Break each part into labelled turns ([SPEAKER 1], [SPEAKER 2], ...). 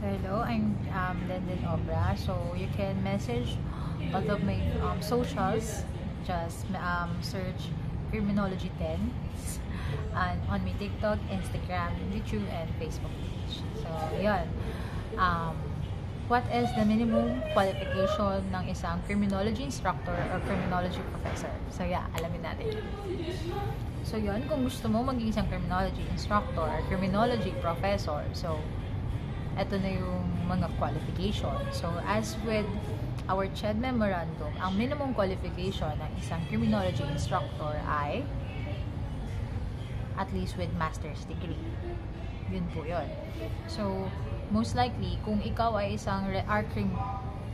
[SPEAKER 1] Hello, I'm Lenden Obra. So you can message all of my socials. Just search Criminology 10 and on my TikTok, Instagram, YouTube, and Facebook page. So yun. Um, what is the minimum qualification ng isang criminology instructor or criminology professor? So yeah, alamin natin. So yun, kung gusto mo maging isang criminology instructor or criminology professor, so ito na yung mga qualification. So, as with our CHED memorandum, ang minimum qualification ng isang criminology instructor ay at least with master's degree. Yun po yun. So, most likely, kung ikaw ay isang RCRIM,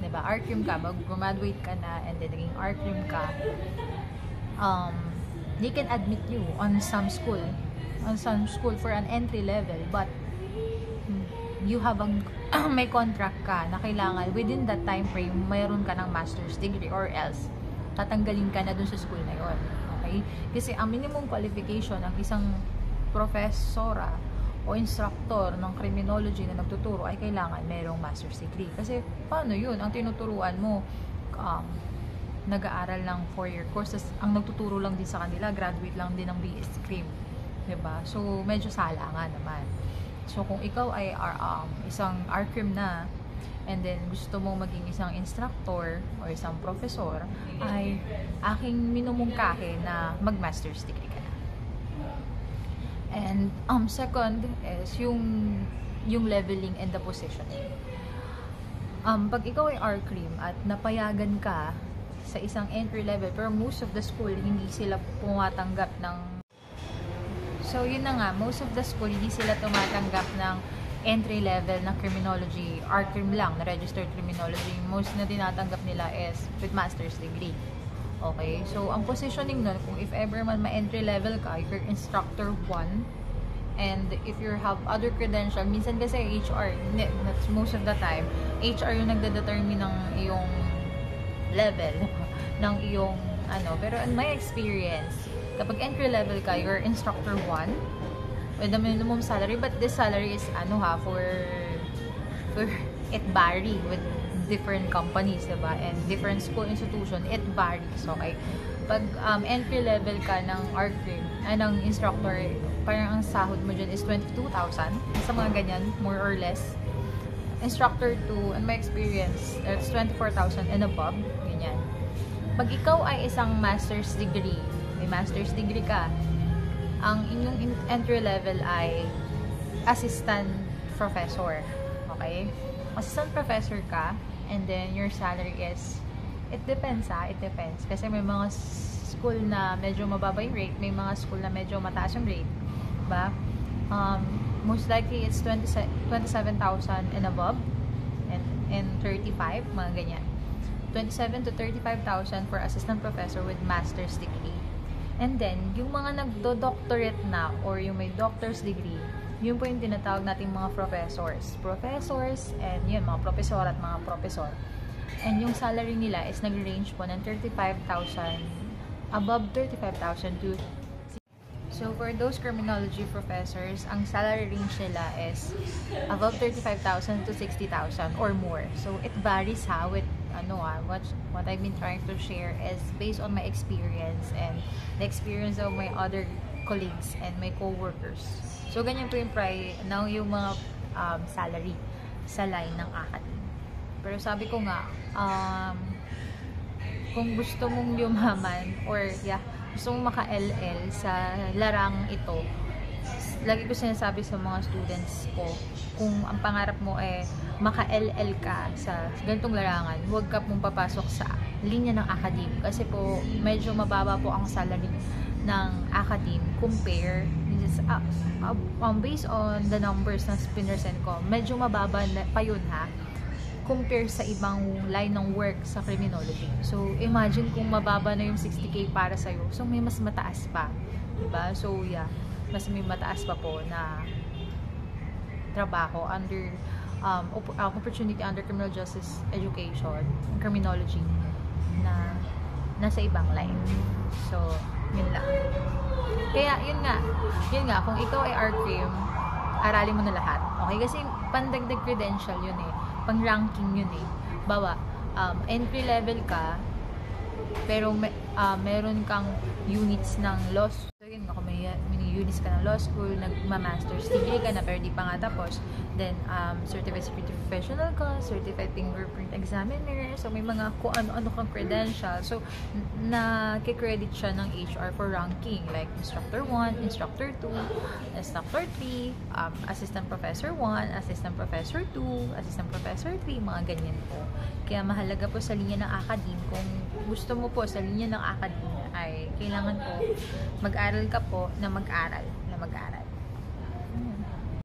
[SPEAKER 1] diba? RCRIM ka, mag-graduate ka na, and then naging RCRIM ka, they can admit you on some school for an entry level, but you have may contract ka na kailangan within that time frame mayroon ka ng master's degree or else tatanggalin ka na dun sa school na yon. Okay? Kasi ang minimum qualification ng isang profesora o instructor ng criminology na nagtuturo ay kailangan mayroong master's degree. Kasi paano yun? Ang tinuturuan mo nag-aaral ng 4-year course, ang nagtuturo lang din sa kanila graduate lang din ng BS Crim, diba? So medyo sala nga naman. So, kung ikaw ay isang RCRIM na, and then gusto mo maging isang instructor or isang professor, ay aking minumungkahi na mag-master's degree ka na. And second is yung leveling and the positioning. Pag ikaw ay RCRIM at napayagan ka sa isang entry level, pero most of the school, hindi sila pumatanggap ng so, yun na nga, most of the school, hindi sila tumatanggap ng entry level na criminology, RCRIM lang, na registered criminology. Most na tinatanggap nila is with master's degree. Okay? So, ang positioning nun, kung if ever man ma-entry level ka, if you're instructor 1, and if you have other credential, minsan kasi HR, that's most of the time, HR yung nagdedetermine ng iyong level, ng iyong, pero in my experience, kapag entry level ka, you're instructor 1 with the minimum salary, but this salary is for it vary with different companies, diba? And different school institution, it varies, okay? Pag entry level ka ng RCRIM, ng instructor, parang ang sahod mo dyan is 22,000 sa mga ganyan, more or less. Instructor 2, in my experience, it's 24,000 and above, ganyan. Pag ikaw ay isang master's degree, may master's degree ka, ang inyong entry level ay assistant professor. Okay? Assistant professor ka, and then your salary is, it depends. Kasi may mga school na medyo mababa yung rate, may mga school na medyo mataas yung rate. Diba? Most likely, it's 27,000 and above, and 35, mga ganyan. 27 to 35,000 for assistant professor with master's degree. And then, yung mga nagdo-doctorate na or yung may doctor's degree, yun po yung tinatawag nating mga professors. Professors, and yun, mga professor at mga professor. And yung salary nila is nag-range po ng 35,000, above 35,000 to... So, for those criminology professors, ang salary range nila is above 35,000 to 60,000 or more. So, it varies with what I've been trying to share is based on my experience and the experience of my other colleagues and my co-workers. So, ganyan po yung yung mga salary sa line ng academy. Pero sabi ko nga, kung gusto mong yumaman or gusto mong maka-LL sa larang ito, lagi ko sinasabi sa mga students ko, kung ang pangarap mo maka-LL ka sa ganitong larangan, huwag ka pong papasok sa linya ng academe. Kasi po, medyo mababa po ang salary ng academe compare, based on the numbers na pinersend ko, medyo mababa pa yun compare sa ibang line ng work sa criminology. So, imagine kung mababa na yung 60K para sa'yo. So, may mas mataas pa. Diba? So, mas may mataas pa po na trabaho under opportunity under criminal justice education, criminology, na nasa ibang line. So, yun lang. Kaya, yun nga, kung ikaw ay RCRIM, aralin mo na lahat. Okay? Kasi pandagdag credential yun eh. Pang-ranking yun eh. Bawa, entry level ka, pero meron kang units ng law school. So, yun, kung may units ka ng law school, nagma-master's degree ka na pero di pa nga tapos, then certified security professional ka, certified fingerprint examiner, so may mga kung ano-ano kang credential. So na-credit siya ng HR for ranking, like instructor 1, instructor 2, instructor 3, assistant professor 1, assistant professor 2, assistant professor 3, mga ganyan po. Kaya mahalaga po sa linya ng academe, kung gusto mo po sa linya ng academe ay kailangan po mag-aral ka po na mag-aral.